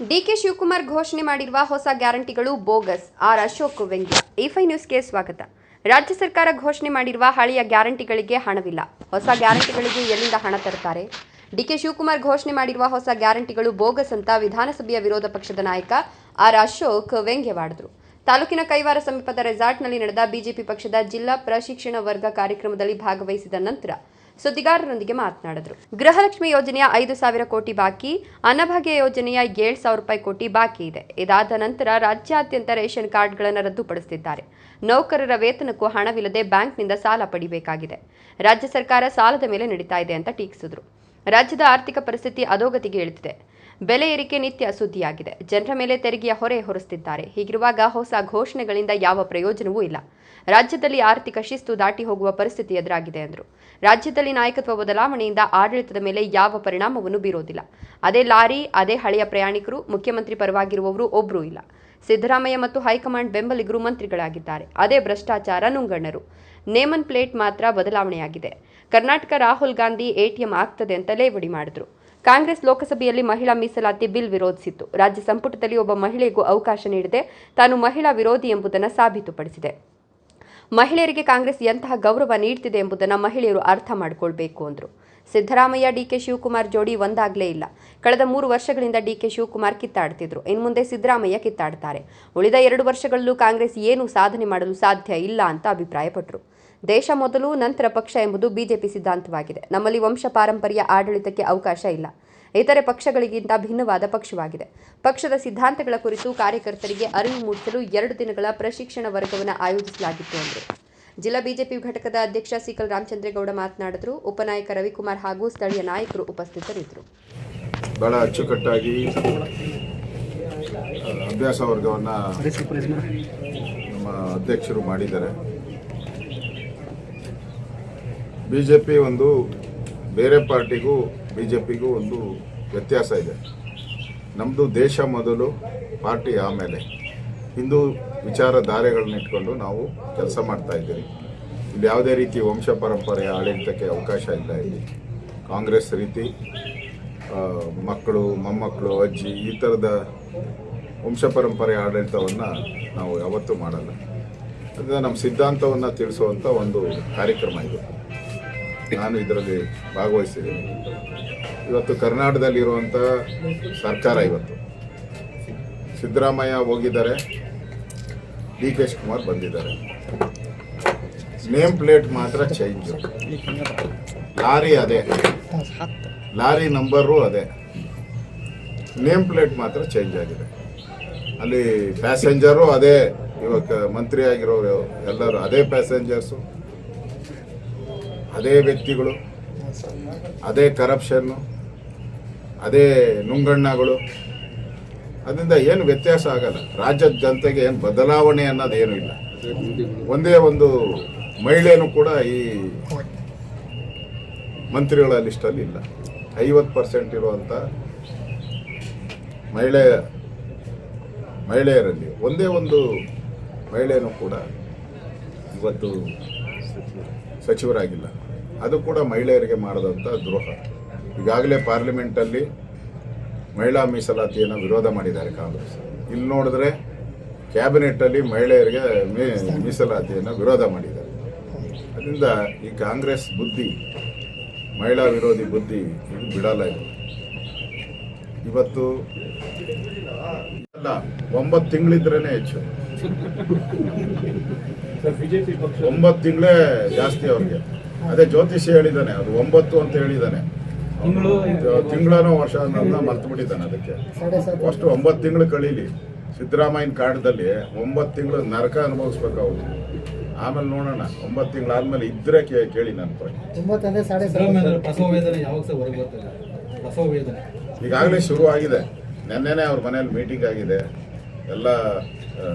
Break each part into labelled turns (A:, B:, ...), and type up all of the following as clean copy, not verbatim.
A: DK Shivakumar ಘೋಷಣೆ ಮಾಡಿರುವ ಹೊಸ ಗ್ಯಾರಂಟಿಗಳು ಬೋಗಸ್. ಆರ್ ಅಶೋಕ್ ವ್ಯಂಗ್ಯ. E5 ನ್ಯೂಸ್ಗೆ ಸ್ವಾಗತ. ರಾಜ್ಯ ಸರ್ಕಾರ ಘೋಷಣೆ ಮಾಡಿರುವ ಹಳೆಯ ಗ್ಯಾರಂಟಿಗಳಿಗೆ ಹಣವಿಲ್ಲ. ಹೊಸ ಗ್ಯಾರಂಟಿಗಳಿಗೆ ಎಲ್ಲಿಂದ ಹಣ ತರುತ್ತಾರೆ? ಡಿಕೆ ಶಿವಕುಮಾರ್ ಘೋಷಣೆ ಮಾಡಿರುವ ಹೊಸ ಗ್ಯಾರಂಟಿಗಳು ಬೋಗಸ್ ಅಂತ ವಿಧಾನಸಭೆಯ ವಿರೋಧ ಪಕ್ಷದ ನಾಯಕ ಆರ್ ಅಶೋಕ್ ವ್ಯಂಗ್ಯವಾಡಿದರು. ತಾಲೂಕಿನ ಕೈವಾರ ಸಮೀಪದ ರೆಸಾರ್ಟ್ನಲ್ಲಿ ನಡೆದ ಬಿಜೆಪಿ ಪಕ್ಷದ ಜಿಲ್ಲಾ ಪ್ರಶಿಕ್ಷಣ ವರ್ಗ ಕಾರ್ಯಕ್ರಮದಲ್ಲಿ ಭಾಗವಹಿಸಿದ ನಂತರ ಸುದ್ದಿಗಾರರೊಂದಿಗೆ ಮಾತನಾಡಿದರು. ಗೃಹಲಕ್ಷ್ಮಿ ಯೋಜನೆಯ 5,000 ಕೋಟಿ ಬಾಕಿ, ಅನ್ನಭಾಗ್ಯ ಯೋಜನೆಯ 7,000 ರೂಪಾಯಿ ಕೋಟಿ ಬಾಕಿ ಇದೆ. ಇದಾದ ನಂತರ ರಾಜ್ಯಾದ್ಯಂತ ರೇಷನ್ ಕಾರ್ಡ್ಗಳನ್ನು ರದ್ದುಪಡಿಸುತ್ತಿದ್ದಾರೆ. ನೌಕರರ ವೇತನಕ್ಕೂ ಹಣವಿಲ್ಲದೆ ಬ್ಯಾಂಕ್ನಿಂದ ಸಾಲ ಪಡಿಬೇಕಾಗಿದೆ. ರಾಜ್ಯ ಸರ್ಕಾರ ಸಾಲದ ಮೇಲೆ ನಡೀತಾ ಇದೆ ಅಂತ ಟೀಕಿಸಿದರು. ರಾಜ್ಯದ ಆರ್ಥಿಕ ಪರಿಸ್ಥಿತಿ ಅಧೋಗತಿಗೆ ಇಳಿದಿದೆ. ಬೆಲೆ ಏರಿಕೆ ನಿತ್ಯ ಸುದ್ದಿಯಾಗಿದೆ. ಜನರ ಮೇಲೆ ತೆರಿಗೆಯ ಹೊರೆ ಹೊರಿಸುತ್ತಿದ್ದಾರೆ. ಹೀಗಿರುವಾಗ ಹೊಸ ಘೋಷಣೆಗಳಿಂದ ಯಾವ ಪ್ರಯೋಜನವೂ ಇಲ್ಲ. ರಾಜ್ಯದಲ್ಲಿ ಆರ್ಥಿಕ ಶಿಸ್ತು ದಾಟಿ ಹೋಗುವ ಪರಿಸ್ಥಿತಿ ಎದುರಾಗಿದೆ ಎಂದರು. ರಾಜ್ಯದಲ್ಲಿ ನಾಯಕತ್ವ ಬದಲಾವಣೆಯಿಂದ ಆಡಳಿತದ ಮೇಲೆ ಯಾವ ಪರಿಣಾಮವನ್ನು ಬೀರೋದಿಲ್ಲ. ಅದೇ ಲಾರಿ, ಅದೇ ಹಳೆಯ ಪ್ರಯಾಣಿಕರು, ಮುಖ್ಯಮಂತ್ರಿ ಪರವಾಗಿರುವವರು ಒಬ್ಬರೂ ಇಲ್ಲ. ಸಿದ್ದರಾಮಯ್ಯ ಮತ್ತು ಹೈಕಮಾಂಡ್ ಬೆಂಬಲಿಗರು ಮಂತ್ರಿಗಳಾಗಿದ್ದಾರೆ. ಅದೇ ಭ್ರಷ್ಟಾಚಾರ ನುಂಗಣ್ಣರು. ನೇಮನ್ ಪ್ಲೇಟ್ ಮಾತ್ರ ಬದಲಾವಣೆಯಾಗಿದೆ. ಕರ್ನಾಟಕ ರಾಹುಲ್ ಗಾಂಧಿ ಎಟಿಎಂ ಆಗ್ತದೆ ಅಂತ ಲೇವಡಿ ಮಾಡಿದ್ರು. ಕಾಂಗ್ರೆಸ್ ಲೋಕಸಭೆಯಲ್ಲಿ ಮಹಿಳಾ ಮೀಸಲಾತಿ ಬಿಲ್ ವಿರೋಧಿಸಿತ್ತು. ರಾಜ್ಯ ಸಂಪುಟದಲ್ಲಿ ಒಬ್ಬ ಮಹಿಳೆಗೂ ಅವಕಾಶ ನೀಡದೆ ತಾನು ಮಹಿಳಾ ವಿರೋಧಿ ಎಂಬುದನ್ನು ಸಾಬೀತುಪಡಿಸಿದೆ. ಮಹಿಳೆಯರಿಗೆ ಕಾಂಗ್ರೆಸ್ ಎಂತಹ ಗೌರವ ನೀಡ್ತಿದೆ ಎಂಬುದನ್ನು ಮಹಿಳೆಯರು ಅರ್ಥ ಮಾಡಿಕೊಳ್ಬೇಕು ಅಂದರು. ಸಿದ್ದರಾಮಯ್ಯ ಡಿಕೆ ಶಿವಕುಮಾರ್ ಜೋಡಿ ಒಂದಾಗಲೇ ಇಲ್ಲ. ಕಳೆದ 3 ವರ್ಷಗಳಿಂದ ಡಿಕೆ ಶಿವಕುಮಾರ್ ಕಿತ್ತಾಡ್ತಿದ್ರು. ಇನ್ನು ಮುಂದೆ ಸಿದ್ದರಾಮಯ್ಯ ಕಿತ್ತಾಡ್ತಾರೆ. ಉಳಿದ 2 ವರ್ಷಗಳಲ್ಲೂ ಕಾಂಗ್ರೆಸ್ ಏನೂ ಸಾಧನೆ ಮಾಡಲು ಸಾಧ್ಯ ಇಲ್ಲ ಅಂತ ಅಭಿಪ್ರಾಯಪಟ್ಟರು. ದೇಶ ಮೊದಲು, ನಂತರ ಪಕ್ಷ ಎಂಬುದು ಬಿಜೆಪಿ ಸಿದ್ಧಾಂತವಾಗಿದೆ. ನಮ್ಮಲ್ಲಿ ವಂಶ ಪಾರಂಪರ್ಯ ಆಡಳಿತಕ್ಕೆ ಅವಕಾಶ ಇಲ್ಲ. ಇತರೆ ಪಕ್ಷಗಳಿಗಿಂತ ಭಿನ್ನವಾದ ಪಕ್ಷವಾಗಿದೆ. ಪಕ್ಷದ ಸಿದ್ಧಾಂತಗಳ ಕುರಿತು ಕಾರ್ಯಕರ್ತರಿಗೆ ಅರಿವು ಮೂಡಿಸಲು 2 ದಿನಗಳ ಪ್ರಶಿಕ್ಷಣ ವರ್ಗವನ್ನು ಆಯೋಜಿಸಲಾಗಿತ್ತು ಎಂದರು. ಜಿಲ್ಲಾ ಬಿಜೆಪಿ ಘಟಕದ ಅಧ್ಯಕ್ಷ ಸಿಕಲ್ ರಾಮಚಂದ್ರೇಗೌಡ ಮಾತನಾಡಿದರು. ಉಪನಾಯಕ ರವಿಕುಮಾರ್ ಹಾಗೂ ಸ್ಥಳೀಯ ನಾಯಕರು ಉಪಸ್ಥಿತರಿದ್ದರು.
B: ಬಹಳ ಅಚ್ಚುಕಟ್ಟಾಗಿ ಅಭ್ಯಾಸ ವರ್ಗವನ್ನು ನಮ್ಮ ಅಧ್ಯಕ್ಷರು ಮಾಡಿದ್ದಾರೆ. ಬಿಜೆಪಿ ಒಂದು ಬೇರೆ ಪಾರ್ಟಿಗೂ ಬಿಜೆಪಿಗೂ ಒಂದು ವ್ಯತ್ಯಾಸ ಇದೆ. ನಮ್ಮದು ದೇಶ ಮೊದಲು, ಪಾರ್ಟಿ ಆಮೇಲೆ. ಹಿಂದೂ ವಿಚಾರಧಾರೆಗಳನ್ನ ಇಟ್ಕೊಂಡು ನಾವು ಕೆಲಸ ಮಾಡ್ತಾ ಇದ್ದೀವಿ. ಇಲ್ಲಿ ಯಾವುದೇ ರೀತಿ ವಂಶ ಪರಂಪರೆಯ ಆಡಳಿತಕ್ಕೆ ಅವಕಾಶ ಇಲ್ಲ. ಇಲ್ಲಿ ಕಾಂಗ್ರೆಸ್ ರೀತಿ ಮಕ್ಕಳು, ಮೊಮ್ಮಕ್ಕಳು, ಅಜ್ಜಿ ಈ ಥರದ ವಂಶ ಪರಂಪರೆಯ ಆಡಳಿತವನ್ನು ನಾವು ಯಾವತ್ತೂ ಮಾಡಲ್ಲ. ಅದರಿಂದ ನಮ್ಮ ಸಿದ್ಧಾಂತವನ್ನು ತಿಳಿಸುವಂಥ ಒಂದು ಕಾರ್ಯಕ್ರಮ ಇದು. ನಾನು ಇದರಲ್ಲಿ ಭಾಗವಹಿಸಿದ್ದೀನಿ. ಇವತ್ತು ಕರ್ನಾಟಕದಲ್ಲಿರುವಂಥ ಸರ್ಕಾರ, ಇವತ್ತು ಸಿದ್ದರಾಮಯ್ಯ ಹೋಗಿದ್ದಾರೆ, ಡಿ ಕೆ ಶಿವಕುಮಾರ್ ಬಂದಿದ್ದಾರೆ. ನೇಮ್ ಪ್ಲೇಟ್ ಮಾತ್ರ ಚೇಂಜ್. ಲಾರಿ ಅದೇ, ಲಾರಿ ನಂಬರು ಅದೇ, ನೇಮ್ ಪ್ಲೇಟ್ ಮಾತ್ರ ಚೇಂಜ್ ಆಗಿದೆ. ಅಲ್ಲಿ ಪ್ಯಾಸೆಂಜರು ಅದೇ, ಇವಾಗ ಮಂತ್ರಿ ಆಗಿರೋರು ಎಲ್ಲರೂ ಅದೇ ಪ್ಯಾಸೆಂಜರ್ಸು, ಅದೇ ವ್ಯಕ್ತಿಗಳು, ಅದೇ ಕರಪ್ಷನ್ನು, ಅದೇ ನುಂಗಣ್ಣಗಳು. ಅದರಿಂದ ಏನು ವ್ಯತ್ಯಾಸ ಆಗಲ್ಲ. ರಾಜ್ಯದ ಜನತೆಗೆ ಏನು ಬದಲಾವಣೆ ಅನ್ನೋದೇನು ಇಲ್ಲ. ಒಂದೇ ಒಂದು ಮಹಿಳೆಯೂ ಕೂಡ ಈ ಮಂತ್ರಿಗಳ ಲಿಸ್ಟಲ್ಲಿ ಇಲ್ಲ. 50% ಇರುವಂಥ ಮಹಿಳೆಯರಲ್ಲಿ ಒಂದೇ ಒಂದು ಮಹಿಳೆಯೂ ಕೂಡ ಇವತ್ತು ಸಚಿವರಾಗಿಲ್ಲ. ಅದು ಕೂಡ ಮಹಿಳೆಯರಿಗೆ ಮಾಡಿದಂಥ ದ್ರೋಹ. ಈಗಾಗಲೇ ಪಾರ್ಲಿಮೆಂಟಲ್ಲಿ ಮಹಿಳಾ ಮೀಸಲಾತಿಯನ್ನು ವಿರೋಧ ಮಾಡಿದ್ದಾರೆ ಕಾಂಗ್ರೆಸ್. ಇಲ್ಲಿ ನೋಡಿದ್ರೆ ಕ್ಯಾಬಿನೆಟ್ಟಲ್ಲಿ ಮಹಿಳೆಯರಿಗೆ ಮೀಸಲಾತಿಯನ್ನು ವಿರೋಧ ಮಾಡಿದ್ದಾರೆ. ಅದರಿಂದ ಈ ಕಾಂಗ್ರೆಸ್ ಬುದ್ಧಿ, ಮಹಿಳಾ ವಿರೋಧಿ ಬುದ್ಧಿ ಇದು ಬಿಡಲ್ಲ. ಇದು ಇವತ್ತು ಅಲ್ಲ, 9 ತಿಂಗಳಿದ್ರೇ ಹೆಚ್ಚು. 9 ತಿಂಗಳೇ ಜಾಸ್ತಿ ಅವ್ರಿಗೆ. ಅದೇ ಜ್ಯೋತಿಷಿ ಹೇಳಿದ್ದಾನೆ, ಅದು 9 ಅಂತ ಹೇಳಿದ್ದಾನೆ. ತಿಂಗಳನೋ ವರ್ಷ ಮರ್ತು ಬಿಟ್ಟಿದ್ದಾನೆ. ಅದಕ್ಕೆ ಅಷ್ಟು 9 ತಿಂಗಳು ಕಳೀಲಿ. ಸಿದ್ದರಾಮಯ್ಯನ ಕಾರಣದಲ್ಲಿ 9 ತಿಂಗಳು ನರಕ ಅನುಭವಿಸ್ಬೇಕು ಅವರು. ಆಮೇಲೆ ನೋಡೋಣ. 9 ತಿಂಗಳಾದ್ಮೇಲೆ ಇದ್ರೆ ಕೇಳಿ ನನ್ನ ಈಗಾಗಲೇ ಶುರು ಆಗಿದೆ. ನೆನ್ನೆನೇ ಅವ್ರ ಮನೇಲಿ ಮೀಟಿಂಗ್ ಆಗಿದೆ. ಎಲ್ಲ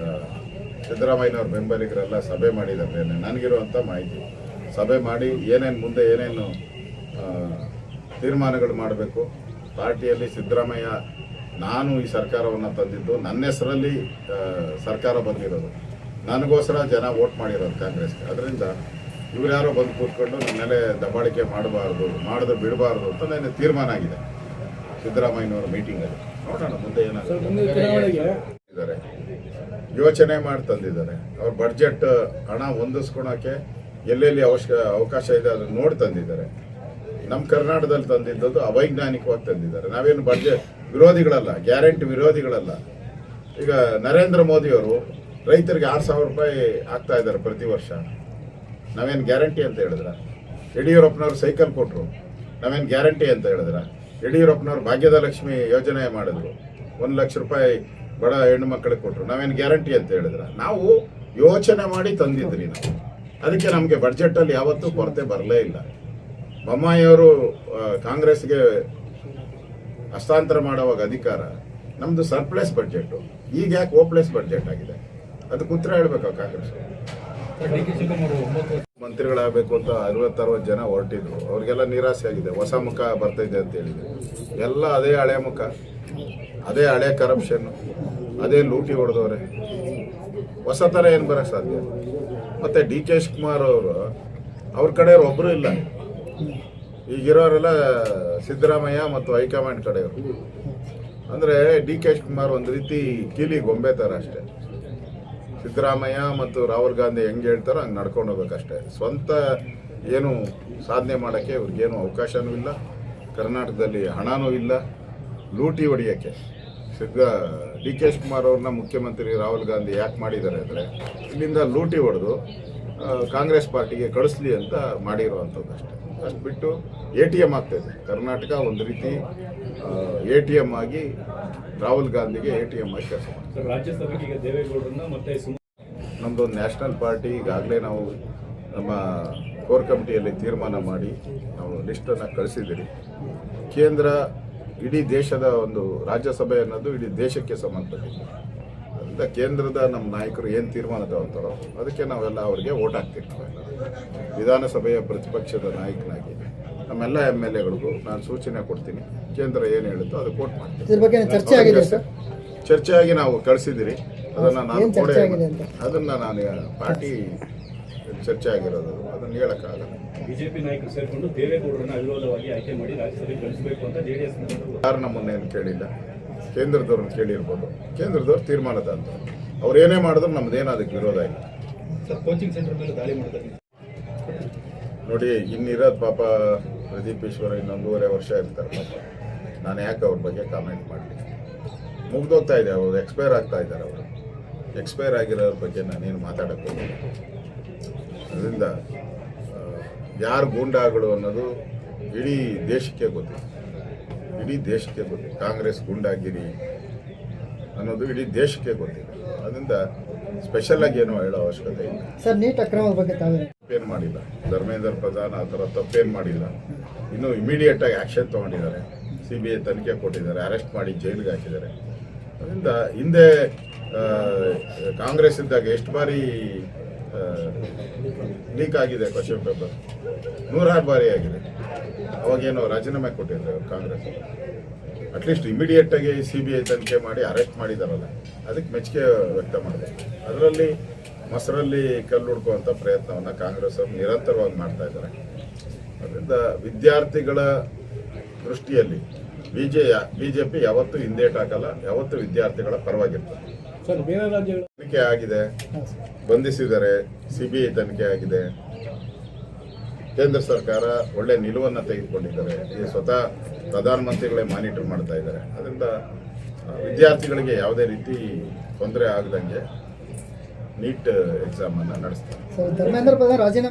B: ಸಿದ್ದರಾಮಯ್ಯನವ್ರ ಬೆಂಬಲಿಗರೆಲ್ಲ ಸಭೆ ಮಾಡಿದ್ದಾರೆ. ನನಗಿರುವಂಥ ಮಾಹಿತಿ, ಸಭೆ ಮಾಡಿ ಮುಂದೆ ಏನೇನು ತೀರ್ಮಾನಗಳು ಮಾಡಬೇಕು. ಪಾರ್ಟಿಯಲ್ಲಿ ಸಿದ್ದರಾಮಯ್ಯ, ನಾನು ಈ ಸರ್ಕಾರವನ್ನು ತಂದಿದ್ದು, ನನ್ನ ಹೆಸರಲ್ಲಿ ಸರ್ಕಾರ ಬಂದಿರೋದು, ನನಗೋಸ್ಕರ ಜನ ವೋಟ್ ಮಾಡಿರೋದು ಕಾಂಗ್ರೆಸ್ಗೆ. ಅದರಿಂದ ಇವ್ರು ಯಾರೋ ಬಂದು ಕೂತ್ಕೊಂಡು ನಮ್ಮ ಮೇಲೆ ದಬ್ಬಾಳಿಕೆ ಮಾಡಿದ್ರೆ ಬಿಡಬಾರ್ದು ಅಂತ ನನ್ನ ತೀರ್ಮಾನ ಆಗಿದೆ ಸಿದ್ದರಾಮಯ್ಯನವರ ಮೀಟಿಂಗಲ್ಲಿ. ನೋಡೋಣ ಮುಂದೆ ಏನಾಗುತ್ತೆ. ಇದ್ದಾರೆ, ಯೋಚನೆ ಮಾಡಿ ತಂದಿದ್ದಾರೆ. ಅವ್ರ ಬಡ್ಜೆಟ್ ಹಣ ಹೊಂದಿಸ್ಕೊಳಕ್ಕೆ ಎಲ್ಲೆಲ್ಲಿ ಅವಕಾಶ ಇದೆ ಅದನ್ನ ನೋಡಿ ತಂದಿದ್ದಾರೆ. ನಮ್ಮ ಕರ್ನಾಟಕದಲ್ಲಿ ತಂದಿದ್ದದ್ದು ಅವೈಜ್ಞಾನಿಕವಾಗಿ ತಂದಿದ್ದಾರೆ. ನಾವೇನು ಬಡ್ಜೆಟ್ ವಿರೋಧಿಗಳಲ್ಲ, ಗ್ಯಾರಂಟಿ ವಿರೋಧಿಗಳಲ್ಲ. ಈಗ ನರೇಂದ್ರ ಮೋದಿಯವರು ರೈತರಿಗೆ 6,000 ರೂಪಾಯಿ ಆಗ್ತಾ ಇದ್ದಾರೆ ಪ್ರತಿ ವರ್ಷ. ನಾವೇನು ಗ್ಯಾರಂಟಿ ಅಂತ ಹೇಳಿದ್ರ? ಯಡಿಯೂರಪ್ಪನವ್ರು ಸೈಕಲ್ ಕೊಟ್ಟರು, ನಾವೇನು ಗ್ಯಾರಂಟಿ ಅಂತ ಹೇಳಿದ್ರ? ಯಡಿಯೂರಪ್ಪನವ್ರು ಭಾಗ್ಯದ ಲಕ್ಷ್ಮಿ ಯೋಜನೆ ಮಾಡಿದ್ರು, 1 ಲಕ್ಷ ರೂಪಾಯಿ ಬಡ ಹೆಣ್ಣು ಮಕ್ಕಳಿಗೆ ಕೊಟ್ಟರು, ನಾವೇನು ಗ್ಯಾರಂಟಿ ಅಂತ ಹೇಳಿದ್ರ? ನಾವು ಯೋಚನೆ ಮಾಡಿ ತಂದಿದ್ರಿ ನಾವು. ಅದಕ್ಕೆ ನಮಗೆ ಬಡ್ಜೆಟಲ್ಲಿ ಯಾವತ್ತೂ ಕೊರತೆ ಬರಲೇ ಇಲ್ಲ. ಬೊಮ್ಮಾಯಿಯವರು ಕಾಂಗ್ರೆಸ್ಗೆ ಹಸ್ತಾಂತರ ಮಾಡುವಾಗ ಅಧಿಕಾರ ನಮ್ಮದು ಸರ್ಪ್ಲಸ್ ಬಡ್ಜೆಟು, ಈಗ ಯಾಕೆ ಓಪ್ಲೆಸ್ ಬಡ್ಜೆಟ್ ಆಗಿದೆ? ಅದಕ್ಕೆ ಉತ್ತರ ಹೇಳ್ಬೇಕು ಕಾಂಗ್ರೆಸ್. ಮಂತ್ರಿಗಳಾಗಬೇಕು ಅಂತ 60-60 ಜನ ಹೊರಟಿದ್ರು, ಅವ್ರಿಗೆಲ್ಲ ನಿರಾಸೆ ಆಗಿದೆ. ಹೊಸ ಮುಖ ಬರ್ತಾಯಿದೆ ಅಂತ ಹೇಳಿದ್ರು. ಎಲ್ಲ ಅದೇ ಹಳೆ ಮುಖ, ಅದೇ ಹಳೆ ಕರಪ್ಷನ್, ಅದೇ ಲೂಟಿ ಹೊಡೆದವ್ರೆ. ಹೊಸ ಥರ ಏನು ಬರೋಕ್ಕೆ ಸಾಧ್ಯ? ಮತ್ತು DK ಶಿವಕುಮಾರ್ ಅವರು ಅವ್ರ ಕಡೆಯವ್ರು ಒಬ್ಬರು ಇಲ್ಲ. ಈಗಿರೋರೆಲ್ಲ ಸಿದ್ದರಾಮಯ್ಯ ಮತ್ತು ಹೈಕಮಾಂಡ್ ಕಡೆಯವರು. ಅಂದರೆ DK ಶಿವಕುಮಾರ್ ಒಂದು ರೀತಿ ಕೀಲಿ ಗೊಂಬೆ ಥರ ಅಷ್ಟೇ. ಸಿದ್ದರಾಮಯ್ಯ ಮತ್ತು ರಾಹುಲ್ ಗಾಂಧಿ ಹೆಂಗೆ ಹೇಳ್ತಾರೋ ಹಂಗೆ ನಡ್ಕೊಂಡು ಹೋಗ್ಬೇಕಷ್ಟೇ. ಸ್ವಂತ ಏನು ಸಾಧನೆ ಮಾಡೋಕ್ಕೆ ಇವ್ರಿಗೇನು ಅವಕಾಶನೂ ಇಲ್ಲ. ಕರ್ನಾಟಕದಲ್ಲಿ ಹಣನೂ ಇಲ್ಲ. ಲೂಟಿ ಹೊಡೆಯೋಕ್ಕೆ DK ಶಿವಕುಮಾರ್ ಅವ್ರನ್ನ ಮುಖ್ಯಮಂತ್ರಿ ರಾಹುಲ್ ಗಾಂಧಿ ಯಾಕೆ ಮಾಡಿದ್ದಾರೆ ಅಂದರೆ, ಇಲ್ಲಿಂದ ಲೂಟಿ ಹೊಡೆದು ಕಾಂಗ್ರೆಸ್ ಪಾರ್ಟಿಗೆ ಕಳಿಸ್ಲಿ ಅಂತ ಮಾಡಿರುವಂಥದ್ದು ಅಷ್ಟೇ. ಅಷ್ಟು ಬಿಟ್ಟು ATM ಆಗ್ತಾಯಿದೆ ಕರ್ನಾಟಕ. ಒಂದು ರೀತಿ ATM ಆಗಿ ರಾಹುಲ್ ಗಾಂಧಿಗೆ ATM ಆಗಿ ಕೆಲಸ ಮಾಡ್ತಾರೆ.
C: ರಾಜ್ಯಸಭೆಗೆ ಈಗ ದೇವೇಗೌಡರನ್ನ ಮತ್ತೆ
B: ನಮ್ಮದೊಂದು ನ್ಯಾಷನಲ್ ಪಾರ್ಟಿ ಈಗಾಗಲೇ ನಾವು ನಮ್ಮ ಕೋರ್ ಕಮಿಟಿಯಲ್ಲಿ ತೀರ್ಮಾನ ಮಾಡಿ ನಾವು ಲಿಸ್ಟನ್ನು ಕಳಿಸಿದ್ದೀರಿ. ಕೇಂದ್ರ ಇಡೀ ದೇಶದ ಒಂದು ರಾಜ್ಯಸಭೆ ಅನ್ನೋದು ಇಡೀ ದೇಶಕ್ಕೆ ಸಂಬಂಧಪಟ್ಟಿದೆ. ಅದರಿಂದ ಕೇಂದ್ರದ ನಮ್ಮ ನಾಯಕರು ಏನು ತೀರ್ಮಾನ ತಗೊಳ್ತಾರೋ ಅದಕ್ಕೆ ನಾವೆಲ್ಲ ಅವರಿಗೆ ಓಟ್ ಹಾಕ್ತಿರ್ತೀವಿ. ವಿಧಾನಸಭೆಯ ಪ್ರತಿಪಕ್ಷದ ನಾಯಕನಾಗಿ ನಮ್ಮೆಲ್ಲ MLAಗಳಿಗೂ ನಾನು ಸೂಚನೆ ಕೊಡ್ತೀನಿ. ಕೇಂದ್ರ ಏನು ಹೇಳುತ್ತೋ ಅದಕ್ಕೆ ಓಟ್ ಮಾಡ್ತೀನಿ.
D: ಇದ್ರ ಬಗ್ಗೆ ಚರ್ಚೆ ಆಗಿದೆ ಸರ್?
B: ಚರ್ಚೆಯಾಗಿ ನಾವು ಕಳಿಸಿದ್ದೀರಿ. ಅದನ್ನು ನಾನು ನಾನು ಪಾರ್ಟಿ ಚರ್ಚೆ ಆಗಿರೋದು ಅದನ್ನು ಹೇಳೋಕ್ಕಾಗಲ್ಲ.
C: ಬಿಜೆಪಿ ನಾಯಕರು ಸೇರಿಕೊಂಡು ದೇವೇಗೌಡರನ್ನ ಅವಿರೋಧವಾಗಿ ಆಯ್ಕೆ ಮಾಡಿ ರಾಜ್ಯಸಭೆಗೆ ಕಳಿಸಬೇಕು ಅಂತ JDS
B: ಯಾರು ನಮ್ಮನ್ನೇನು ಕೇಳಿಲ್ಲ. ಕೇಂದ್ರದವ್ರನ್ನ ಕೇಳಿರ್ಬೋದು. ಕೇಂದ್ರದವ್ರು ತೀರ್ಮಾನದ ಅಂತ ಅವ್ರು ಏನೇ ಮಾಡಿದ್ರು ನಮ್ದೇನು ಅದಕ್ಕೆ ವಿರೋಧ ಇಲ್ಲ.
C: ಸರ್, ಕೋಚಿಂಗ್ ಸೆಂಟರ್ ಮೇಲೆ ದಾಳಿ ಮಾಡಿದ್ದಾರೆ
B: ನೋಡಿ, ಇನ್ನಿರೋದು ಪಾಪ ಪ್ರದೀಪ್ ಈಶ್ವರ ಇನ್ನೊಂದು 1.5 ವರ್ಷ ಇರ್ತಾರೆ ಪಾಪ. ನಾನು ಯಾಕೆ ಅವ್ರ ಬಗ್ಗೆ ಕಾಮೆಂಟ್ ಮಾಡಲಿ? ಮುಗ್ದೋಗ್ತಾ ಇದೆ, ಅವರು ಎಕ್ಸ್ಪೈರ್ ಆಗ್ತಾ ಇದ್ದಾರೆ. ಅವರು ಎಕ್ಸ್ಪೈರ್ ಆಗಿರೋದ್ರ ಬಗ್ಗೆ ನಾನೇನು ಮಾತಾಡೋಕ್ಕೆ ಹೋಗಿಲ್ಲ. ಅದರಿಂದ ಯಾರು ಗೂಂಡಾಗಳು ಅನ್ನೋದು ಇಡೀ ದೇಶಕ್ಕೆ ಗೊತ್ತಿದೆ. ಇಡೀ ದೇಶಕ್ಕೆ ಗೊತ್ತಿದೆ. ಕಾಂಗ್ರೆಸ್ ಗೂಂಡಾಗಿರಿ ಅನ್ನೋದು ಇಡೀ ದೇಶಕ್ಕೆ ಗೊತ್ತಿದೆ. ಅದರಿಂದ ಸ್ಪೆಷಲಾಗಿ ಏನೋ ಹೇಳೋ ಅವಶ್ಯಕತೆ ಇಲ್ಲ.
D: ಸರ್, ನೀಟ್ ಅಕ್ರಮದ ಬಗ್ಗೆ
B: ತಪ್ಪೇನು ಮಾಡಿಲ್ಲ. ಧರ್ಮೇಂದ್ರ ಪ್ರಧಾನ್ ಆ ಥರ ತಪ್ಪೇನು ಮಾಡಿಲ್ಲ. ಇನ್ನೂ ಇಮಿಡಿಯೇಟಾಗಿ ಆ್ಯಕ್ಷನ್ ತೊಗೊಂಡಿದ್ದಾರೆ. CBI ತನಿಖೆ ಕೊಟ್ಟಿದ್ದಾರೆ, ಅರೆಸ್ಟ್ ಮಾಡಿ ಜೈಲಿಗೆ ಹಾಕಿದ್ದಾರೆ. ಅದರಿಂದ ಹಿಂದೆ ಕಾಂಗ್ರೆಸ್ ಇದ್ದಾಗ ಎಷ್ಟು ಬಾರಿ ಲೀಕ್ ಆಗಿದೆ ಕ್ವಶನ್ ಪೇಪರ್, 106 ಬಾರಿ ಆಗಿದೆ. ಅವಾಗೇನೋ ರಾಜೀನಾಮೆ ಕೊಟ್ಟಿದ್ದಾರೆ ಕಾಂಗ್ರೆಸ್. ಅಟ್ಲೀಸ್ಟ್ ಇಮಿಡಿಯೇಟಾಗಿ CBI ತನಿಖೆ ಮಾಡಿ ಅರೆಸ್ಟ್ ಮಾಡಿದಾರಲ್ಲ, ಅದಕ್ಕೆ ಮೆಚ್ಚುಗೆ ವ್ಯಕ್ತ ಮಾಡಿದೆ. ಅದರಲ್ಲಿ ಮೊಸರಲ್ಲಿ ಕಲ್ಲು ಹುಡ್ಕುವಂಥ ಪ್ರಯತ್ನವನ್ನು ಕಾಂಗ್ರೆಸ್ ಅವರು ನಿರಂತರವಾಗಿ ಮಾಡ್ತಾ ಇದ್ದಾರೆ. ಅದರಿಂದ ವಿದ್ಯಾರ್ಥಿಗಳ ದೃಷ್ಟಿಯಲ್ಲಿ ಬಿಜೆಪಿ ಯಾವತ್ತೂ ಹಿಂದೇಟ್ ಹಾಕಲ್ಲ, ಯಾವತ್ತೂ ವಿದ್ಯಾರ್ಥಿಗಳ ಪರವಾಗಿರ್ತದೆ.
C: ಸರ್, ಬೇರೆ ರಾಜ್ಯಗಳು
B: ತನಿಖೆ ಆಗಿದೆ, ಬಂಧಿಸಿದ್ದಾರೆ, CBI ತನಿಖೆ ಆಗಿದೆ. ಕೇಂದ್ರ ಸರ್ಕಾರ ಒಳ್ಳೆ ನಿಲುವನ್ನು ತೆಗೆದುಕೊಂಡಿದ್ದಾರೆ. ಈ ಸ್ವತಃ ಪ್ರಧಾನಮಂತ್ರಿಗಳೇ ಮಾನಿಟರ್ ಮಾಡ್ತಾ ಇದ್ದಾರೆ. ಅದರಿಂದ ವಿದ್ಯಾರ್ಥಿಗಳಿಗೆ ಯಾವುದೇ ರೀತಿ ತೊಂದರೆ ಆಗದಂಗೆ ನೀಟ್ ಎಕ್ಸಾಮನ್ನು ನಡೆಸ್ತಾರೆ.
D: ಧರ್ಮೇಂದ್ರ ಪ್ರಧಾನ್ ರಾಜೀನಾಮೆ